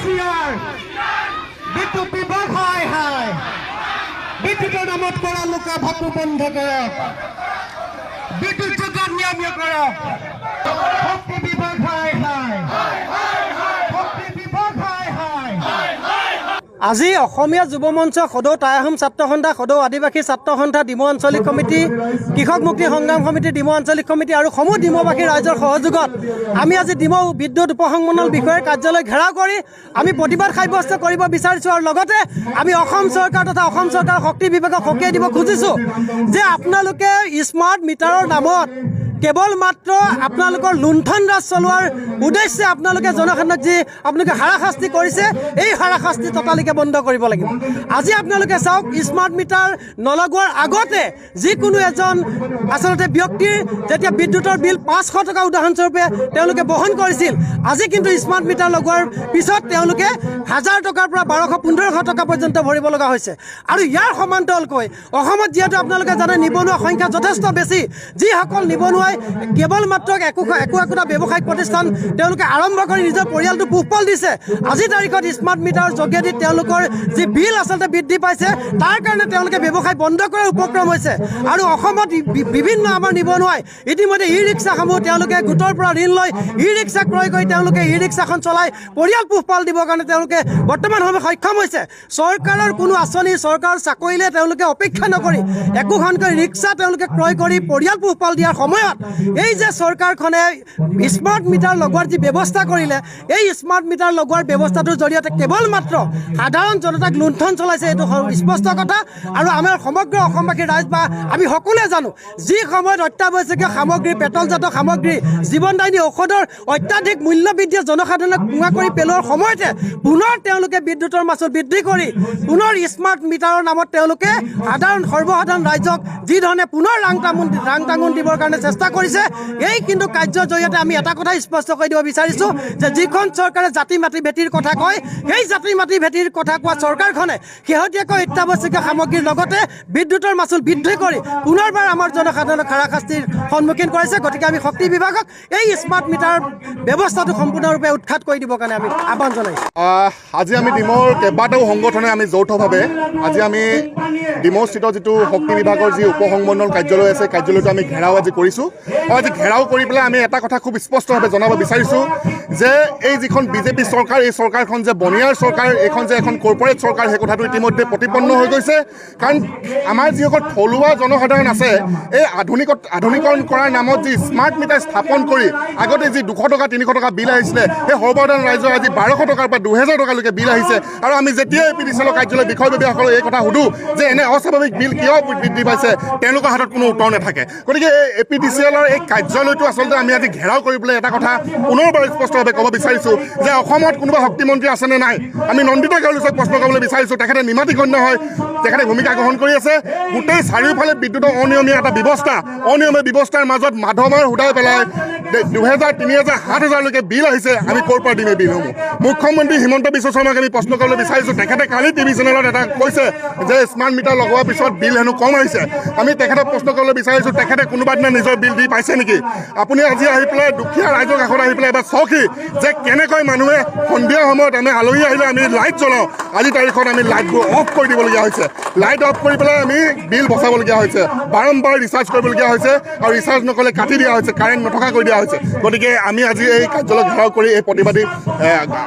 CR বিদ্যুৎ বিভাগ হায় হায় বিদ্যুতের নামত করা লোকা ভাবু বন্ধ করক বিদ্যুৎ যোগান নিয়মীয় করক শক্তি বিভাগ হায় হায় শক্তি বিভাগ হায় হায় আজি অসমীয়া যুৱ মঞ্চ সদৌ টাই আহোম ছাত্ৰ সন্থা সদৌ আদিবাসী ছাত্ৰ সন্থা ডিমৌ আঞ্চলিক সমিতি কৃষক মুক্তি সংগ্ৰাম সমিতি ডিমৌ আঞ্চলিক সমিতি আৰু সমূহ ডিমৌবাসী ৰাইজৰ সহযোগত আমি আজি ডিমৌ বিদ্যুৎ উপসংমণ্ডল বিষয়াৰ কাৰ্যালয় ঘেৰাও কৰি আমি প্ৰতিবাদ সাব্যস্ত কৰিব বিচাৰিছোঁ আৰু লগতে আমি অসম চৰকাৰ তথা অসম চৰকাৰৰ শক্তি বিভাগক সকীয়াই দিব খুজিছোঁ যে আপোনালোকে স্মাৰ্ট মিটাৰৰ নামত কেৱল মাত্ৰ আপোনালোকৰ লুণ্ঠন ৰাজ চলোৱাৰ উদ্দেশ্যে আপোনালোকে জনসাধাৰণক যি আপোনালোকে হাৰাশাস্তি কৰিছে এই হাৰাশাস্তি ততালিকে বন্ধ কৰিব লাগিব আজি আপোনালোকে চাওক স্মাৰ্ট মিটাৰ নলগোৱাৰ আগতে যিকোনো এজন আচলতে ব্যক্তিৰ যেতিয়া বিদ্যুতৰ বিল 500 টকা উদাহৰণস্বৰূপে তেওঁলোকে বহন কৰিছিল আজি কিন্তু স্মাৰ্ট মিটাৰ লগোৱাৰ পিছত তেওঁলোকে 1000 টকাৰ পৰা 1200-1500 টকা পৰ্যন্ত ভৰিব লগা হৈছে আৰু ইয়াৰ সমান্তৰালকৈ অসমত যিহেতু আপোনালোকে জানে নিবনুৱা সংখ্যা যথেষ্ট বেছি যিসকল নিবনুৱা কেৱল মাত্ৰ একোটা ব্যৱসায়িক প্ৰতিষ্ঠান তেওঁলোকে আৰম্ভ কৰি নিজৰ পৰিয়ালটো পোহপাল দিছে আজি তাৰিখত স্মাৰ্ট মিটাৰৰ যোগেদি তেওঁলোকৰ যি বিল আচলতে বৃদ্ধি পাইছে তাৰ কাৰণে তেওঁলোকে ব্যৱসায় বন্ধ কৰাৰ উপক্ৰম হৈছে আৰু অসমত বিভিন্ন আমাৰ নিবনুৱাই ইতিমধ্যে ই ৰিক্সাসমূহ তেওঁলোকে গোটৰ পৰা ঋণ লৈ ই ৰিক্সা ক্ৰয় কৰি তেওঁলোকে ই ৰিক্সাখন চলাই পৰিয়াল পোহপাল দিবৰ কাৰণে তেওঁলোকে বৰ্তমান সময়ত সক্ষম হৈছে চৰকাৰৰ কোনো আঁচনি চৰকাৰৰ চাকৰিলে তেওঁলোকে অপেক্ষা নকৰি একোখনকৈ ৰিক্সা তেওঁলোকে ক্ৰয় কৰি পৰিয়াল পোহপাল দিয়াৰ সময়ত এই যে চৰকাৰখনে স্মাৰ্ট মিটাৰ লগোৱাৰ যি ব্যৱস্থা কৰিলে এই স্মাৰ্ট মিটাৰ লগোৱাৰ ব্যৱস্থাটোৰ জৰিয়তে কেৱল মাত্ৰ সাধাৰণ জনতাক লুণ্ঠন চলাইছে এইটো স্পষ্ট কথা আৰু আমাৰ সমগ্ৰ অসমবাসী ৰাইজ বা আমি সকলোৱে জানো যি সময়ত অত্যাৱশ্যকীয় সামগ্ৰী পেট্ৰলজাত সামগ্ৰী জীৱনদায়িনী ঔষধৰ অত্যাধিক মূল্য বৃদ্ধিয়ে জনসাধাৰণক কুঙা কৰি পেলোৱাৰ সময়তে পুনৰ তেওঁলোকে বিদ্যুতৰ মাচুল বৃদ্ধি কৰি পুনৰ স্মাৰ্ট মিটাৰৰ নামত তেওঁলোকে সৰ্বসাধাৰণ ৰাইজক যি ধৰণে পুনৰ ৰাং টাঙোন দিবৰ কাৰণে চেষ্টা কৰিছে এই কিন্তু কাৰ্যৰ জৰিয়তে আমি এটা কথা স্পষ্ট কৰি দিব বিচাৰিছোঁ যে যিখন চৰকাৰে জাতি মাটি ভেটিৰ কথা কয় সেই জাতি মাটি ভেটিৰ কথা কোৱা চৰকাৰখনে শেহতীয়াকৈ অত্যাৱশ্যকীয় সামগ্ৰীৰ লগতে বিদ্যুতৰ মাচুল বৃদ্ধি কৰি পুনৰবাৰ আমাৰ জনসাধাৰণক হাৰাশাস্তিৰ সন্মুখীন কৰিছে গতিকে আমি শক্তি বিভাগক এই স্মাৰ্ট মিটাৰ ব্যৱস্থাটো সম্পূৰ্ণৰূপে উৎখাত কৰি দিবৰ কাৰণে আমি আহ্বান জনাইছোঁ আজি আমি ডিমৌৰ কেইবাটাও সংগঠনে আমি যৌথভাৱে আজি আমি ডিমৌস্থিত যিটো শক্তি বিভাগৰ যি উপসংমণ্ডল কাৰ্যালয় আছে কাৰ্যালয়টো আমি ঘেৰাও আজি কৰিছোঁ আৰু আজি ঘেৰাও কৰি পেলাই আমি এটা কথা খুব স্পষ্টভাৱে জনাব বিচাৰিছোঁ যে এই যিখন বিজেপি চৰকাৰ এই চৰকাৰখন যে বনিয়াৰ চৰকাৰ এইখন যে এখন কৰ্পৰেট চৰকাৰ সেই কথাটো ইতিমধ্যে প্ৰতিপন্ন হৈ গৈছে কাৰণ আমাৰ যিসকল থলুৱা জনসাধাৰণ আছে এই আধুনিকৰণ কৰাৰ নামত যি স্মাৰ্ট মিটাৰ স্থাপন কৰি আগতে যি 200 টকা 300 টকা বিল আহিছিলে সেই সৰ্বসাধাৰণ ৰাইজৰ আজি 1200 টকাৰ পৰা 2000 টকালৈকে বিল আহিছে আৰু আমি যেতিয়া APDCL কাৰ্যালয়ৰ বিষয়ববীয়াসকলক এই কথা সুধোঁ যে এনে অস্বাভাৱিক বিল কিয় বৃদ্ধি পাইছে তেওঁলোকৰ হাতত কোনো উত্তৰ নাথাকে গতিকে APDCLৰ এই কাৰ্যালয়টো আচলতে আমি আজি ঘেৰাও কৰিবলৈ এটা কথা পুনৰবাৰ স্পষ্টভাৱে ক'ব বিচাৰিছোঁ যে অসমত কোনোবা শক্তিমন্ত্ৰী আছেনে নাই আমি নন্দিতা গাঁৱলীক প্ৰশ্ন কৰিবলৈ বিচাৰিছোঁ তেখেতে নিমাতী গণ্য হয় তেখেতে ভূমিকা গ্ৰহণ কৰি আছে গোটেই চাৰিওফালে বিদ্যুতৰ অনিয়মীয়া এটা ব্যৱস্থা অনিয়মীয়া ব্যৱস্থাৰ মাজত মাধমাৰ সুদাই পেলাই 2000, 3000, 7000লৈকে বিল আহিছে আমি ক'ৰ পৰা দিম এই বিলসমূহ মুখ্যমন্ত্ৰী হিমন্ত বিশ্ব শৰ্মাক আমি প্ৰশ্ন কৰিবলৈ বিচাৰিছোঁ তেখেতে কালি টিভি চেনেলত এটা কৈছে যে স্মাৰ্ট মিটাৰ লগোৱাৰ পিছত বিল হেনো কম আহিছে আমি তেখেতক প্ৰশ্ন কৰিবলৈ বিচাৰিছোঁ তেখেতে কোনোবা দিনা নিজৰ বিল দি পাইছে নেকি আপুনি আজি আহি পেলাই দুখীয়া ৰাইজৰ কাষত আহি পেলাই এবাৰ চাওকহি যে কেনেকৈ মানুহে সন্ধিয়া সময়ত আমি আলহী আহিলে আমি লাইট জ্বলাওঁ আজি তাৰিখত আমি লাইটবোৰ অফ কৰি দিবলগীয়া হৈছে লাইট অফ কৰি পেলাই আমি বিল বচাবলগীয়া হৈছে বাৰম্বাৰ ৰিচাৰ্জ কৰিবলগীয়া হৈছে আৰু ৰিচাৰ্জ নকৰিলে কাটি দিয়া হৈছে কাৰেণ্ট নথকা কৰি দিয়া হৈছে গতিকে আমি আজি এই কাৰ্যালয় ঘেৰাও কৰি এই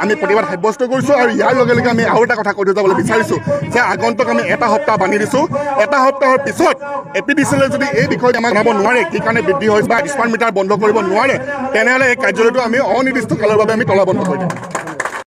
আমি প্ৰতিবাদ সাব্যস্ত কৰিছোঁ আৰু ইয়াৰ লগে লগে আমি আৰু এটা কথা কৈ যাবলৈ বিচাৰিছোঁ যে আগন্তুক আমি এটা সপ্তাহ বান্ধি দিছোঁ এটা সপ্তাহৰ পিছত APDCLে যদি এই বিষয়ত আমাক জনাব নোৱাৰে কি কাৰণে বৃদ্ধি হৈছে বা স্মাৰ্ট মিটাৰ বন্ধ কৰিব নোৱাৰে তেনেহ'লে এই কাৰ্যালয়টো আমি অনিৰ্দিষ্ট কালৰ বাবে আমি তলাবন্ধ কৰি দিম